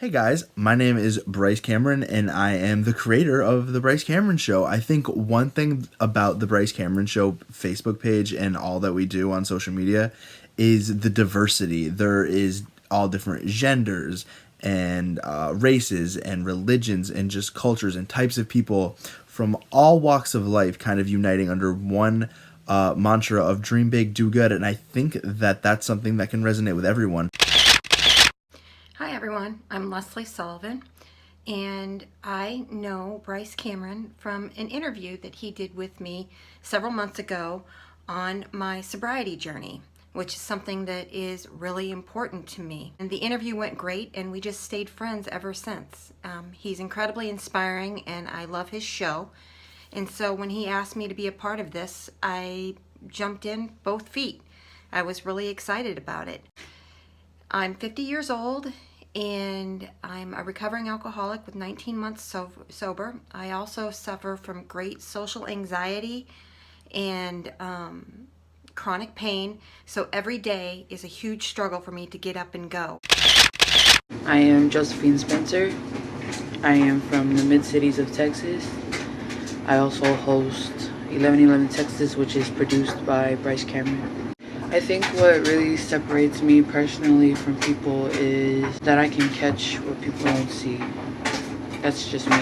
Hey guys, my name is Bryce Cameron and I am the creator of The Bryce Cameron Show. I think one thing about The Bryce Cameron Show Facebook page and all that we do on social media is the diversity. There is all different genders and races and religions and just cultures and types of people from all walks of life kind of uniting under one mantra of dream big, do good. And I think that that's something that can resonate with everyone. Hi everyone, I'm Leslie Sullivan, and I know Bryce Cameron from an interview that he did with me several months ago on my sobriety journey, which is something that is really important to me. And the interview went great, and we just stayed friends ever since. He's incredibly inspiring, and I love his show. And so when he asked me to be a part of this, I jumped in both feet. I was really excited about it. I'm 50 years old and I'm a recovering alcoholic with 19 months sober. I also suffer from great social anxiety and chronic pain, so every day is a huge struggle for me to get up and go. I am Josephine Spencer. I am from the mid-cities of Texas. I also host 1111 Texas, which is produced by Bryce Cameron. I think what really separates me personally from people is that I can catch what people don't see. That's just me.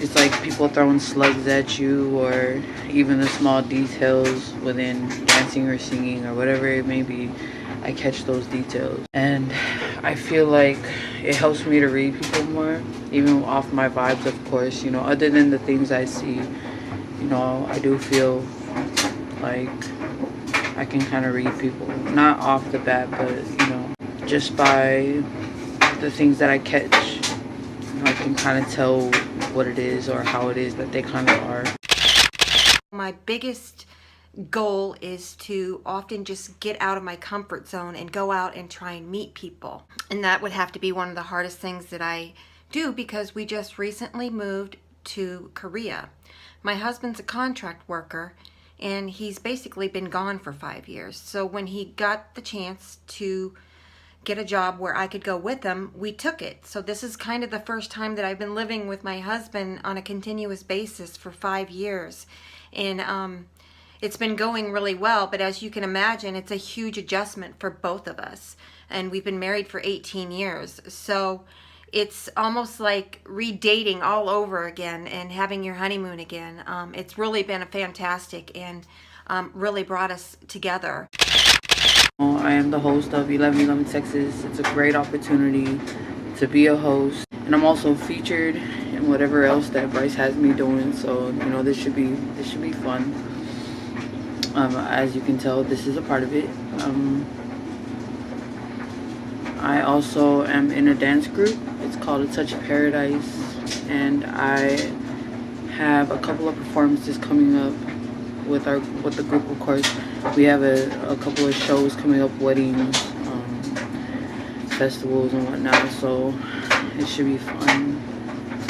It's like people throwing slugs at you, or even the small details within dancing or singing or whatever it may be. I catch those details. And I feel like it helps me to read people more, even off my vibes, of course. You know, other than the things I see, you know, I do feel like I can kind of read people, not off the bat, but you know, just by the things that I catch, you know, I can kind of tell what it is or how it is that they kind of are. My biggest goal is to often just get out of my comfort zone and go out and try and meet people, and that would have to be one of the hardest things that I do, because we just recently moved to Korea. My husband's a contract worker, and he's basically been gone for 5 years. So when he got the chance to get a job where I could go with him, we took it. So this is kind of the first time that I've been living with my husband on a continuous basis for 5 years. And it's been going really well, but as you can imagine, it's a huge adjustment for both of us. And we've been married for 18 years. So it's almost like redating all over again and having your honeymoon again. It's really been a fantastic and really brought us together. I am the host of 1111 Texas. It's a great opportunity to be a host, and I'm also featured in whatever else that Bryce has me doing. So you know, this should be fun. As you can tell, this is a part of it. I also am in a dance group. It's called A Touch of Paradise, and I have a couple of performances coming up with the group. Of course, we have a couple of shows coming up, weddings, festivals and whatnot, so it should be fun.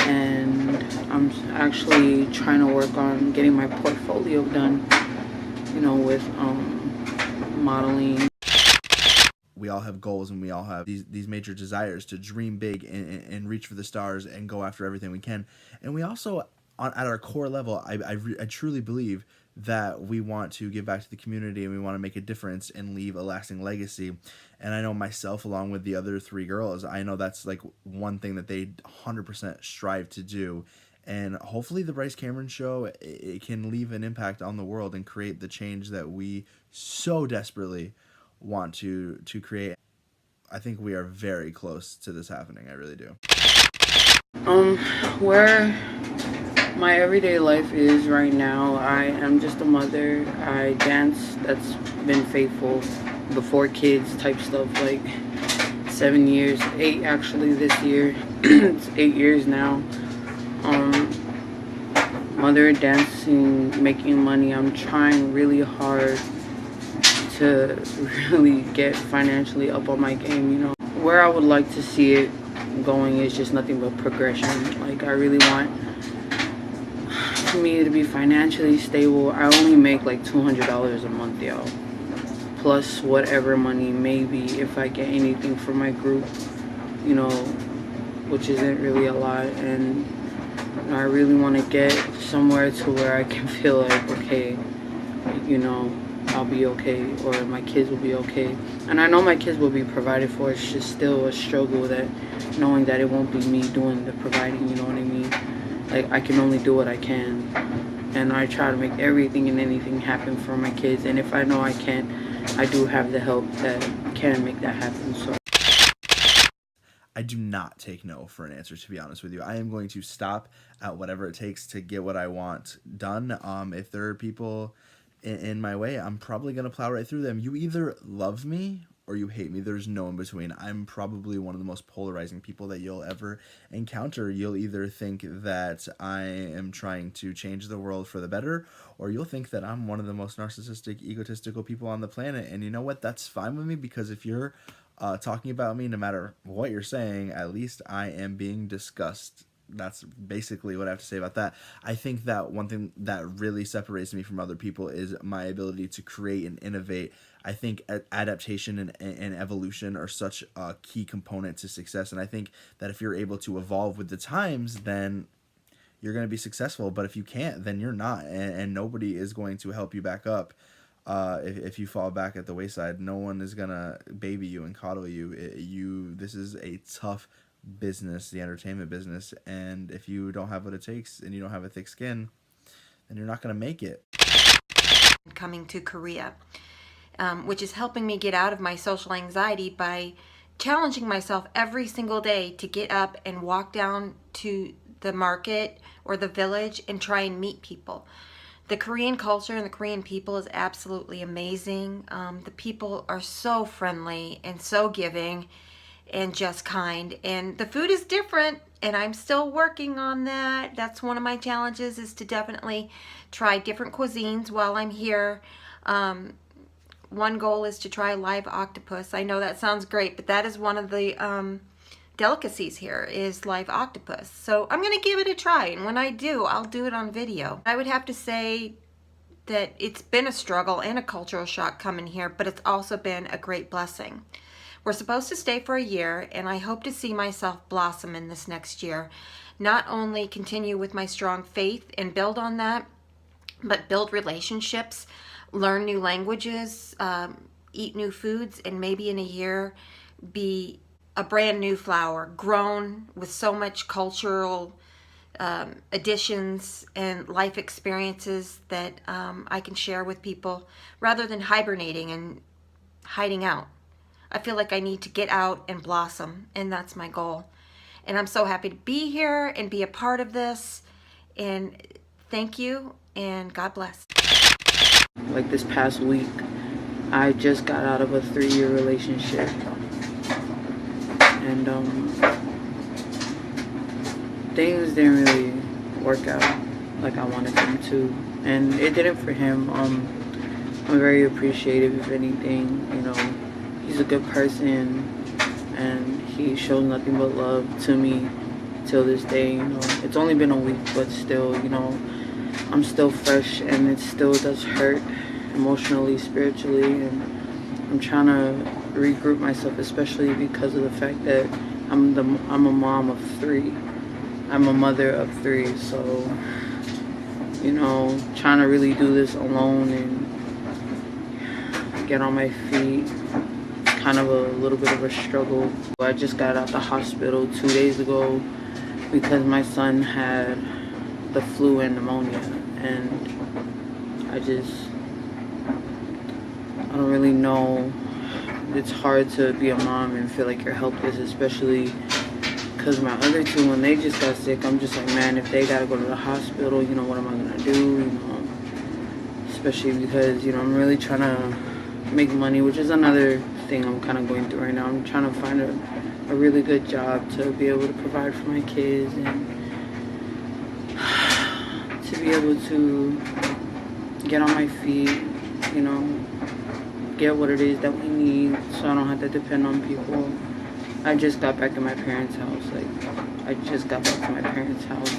And I'm actually trying to work on getting my portfolio done, you know, with modeling. We all have goals, and we all have these major desires to dream big and reach for the stars and go after everything we can. And we also, at our core level, I truly believe that we want to give back to the community, and we want to make a difference and leave a lasting legacy. And I know myself, along with the other three girls, I know that's like one thing that they 100% strive to do. And hopefully the Bryce Cameron Show, it can leave an impact on the world and create the change that we so desperately want to create. I think we are very close to this happening. I really do. Where my everyday life is right now, I am just a mother. I dance. That's been faithful. Before kids type stuff, like 7 years, 8 actually this year. It's 8 years now. Mother, dancing, making money. I'm trying really hard to really get financially up on my game, you know. Where I would like to see it going is just nothing but progression. Like, I really want me to be financially stable. I only make like $200 a month, y'all. plus whatever money, maybe if I get anything from my group, you know, which isn't really a lot. And I really want to get somewhere to where I can feel like, okay, you know, I'll be okay, or my kids will be okay. And I know my kids will be provided for. It's just still a struggle, that knowing that it won't be me doing the providing, you know what I mean? Like, I can only do what I can, and I try to make everything and anything happen for my kids. And if I know I can't, I do have the help that can make that happen. So I do not take no for an answer, to be honest with you. I am going to stop at whatever it takes to get what I want done. If there are people in my way, I'm probably going to plow right through them. You either love me or you hate me. There's no in between. I'm probably one of the most polarizing people that you'll ever encounter. You'll either think that I am trying to change the world for the better, or you'll think that I'm one of the most narcissistic, egotistical people on the planet. And you know what? That's fine with me, because if you're talking about me, no matter what you're saying, at least I am being discussed. That's basically what I have to say about that. I think that one thing that really separates me from other people is my ability to create and innovate. I think adaptation and evolution are such a key component to success. And I think that if you're able to evolve with the times, then you're going to be successful. But if you can't, then you're not. And nobody is going to help you back up. If you fall back at the wayside, no one is going to baby you and coddle you. This is a tough business, the entertainment business, and if you don't have what it takes and you don't have a thick skin, then you're not going to make it. Coming to Korea, which is helping me get out of my social anxiety by challenging myself every single day to get up and walk down to the market or the village and try and meet people. The Korean culture and the Korean people is absolutely amazing. The people are so friendly and so giving and just kind, and the food is different, and I'm still working on that. That's one of my challenges, is to definitely try different cuisines while I'm here. One goal is to try live octopus. I know that sounds great, but that is one of the delicacies here, is live octopus. So I'm gonna give it a try, and when I do, I'll do it on video. I would have to say that it's been a struggle and a cultural shock coming here, but it's also been a great blessing. We're supposed to stay for a year, and I hope to see myself blossom in this next year. Not only continue with my strong faith and build on that, but build relationships, learn new languages, eat new foods, and maybe in a year be a brand new flower, grown with so much cultural additions and life experiences that I can share with people, rather than hibernating and hiding out. I feel like I need to get out and blossom, and that's my goal. And I'm so happy to be here and be a part of this. And thank you, and God bless. like this past week, I just got out of a 3-year relationship, and things didn't really work out like I wanted them to, and it didn't for him. I'm very appreciative, if anything. You know, he's a good person, and he shows nothing but love to me till this day. You know, it's only been a week, but still, you know, I'm still fresh, and it still does hurt emotionally, spiritually, and I'm trying to regroup myself, especially because of the fact that I'm a mom of 3. I'm a mother of 3, so, you know, trying to really do this alone and get on my feet, kind of a little bit of a struggle. I just got out the hospital 2 days ago because my son had the flu and pneumonia, and I don't really know. It's hard to be a mom and feel like you're helpless, especially because my other 2, when they just got sick, I'm just like, man, if they gotta go to the hospital, you know, what am I gonna do? You know, especially because, you know, I'm really trying to make money, which is another thing I'm kind of going through right now. I'm trying to find a really good job to be able to provide for my kids, and to be able to get on my feet, you know, get what it is that we need, so I don't have to depend on people. I just got back in my parents' house. I just got back to my parents' house,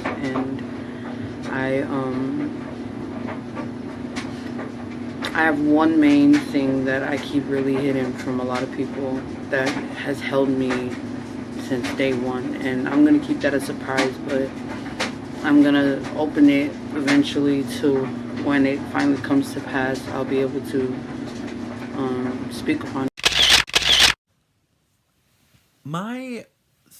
I have one main thing that I keep really hidden from a lot of people that has held me since day one, and I'm gonna keep that a surprise, but I'm gonna open it eventually to when it finally comes to pass. I'll be able to speak upon it. My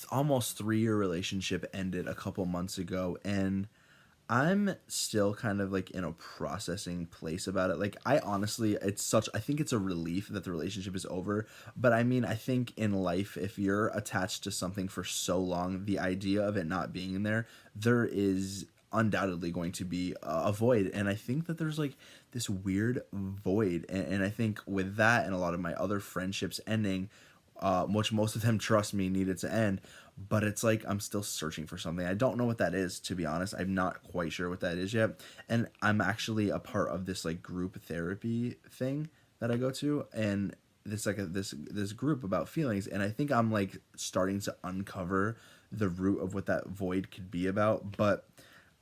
almost 3 year relationship ended a couple months ago, and I'm still kind of like in a processing place about it. Like, I honestly, I think it's a relief that the relationship is over. But I mean, I think in life, if you're attached to something for so long, the idea of it not being in there is undoubtedly going to be a void. And I think that there's like this weird void. And I think with that and a lot of my other friendships ending, which most of them, trust me, needed to end. But it's like I'm still searching for something. I don't know what that is, to be honest. I'm not quite sure what that is yet. And I'm actually a part of this like group therapy thing that I go to, and this like this group about feelings. And I think I'm like starting to uncover the root of what that void could be about. But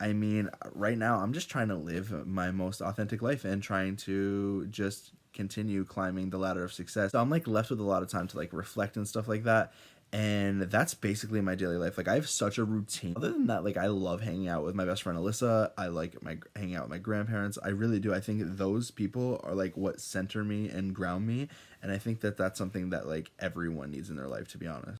I mean, right now I'm just trying to live my most authentic life and trying to just continue climbing the ladder of success. So I'm like left with a lot of time to like reflect and stuff like that. And that's basically my daily life. Like, I have such a routine. Other than that, like, I love hanging out with my best friend Alyssa. I like my hanging out with my grandparents. I really do. I think those people are like what center me and ground me. And I think that that's something that like everyone needs in their life, to be honest.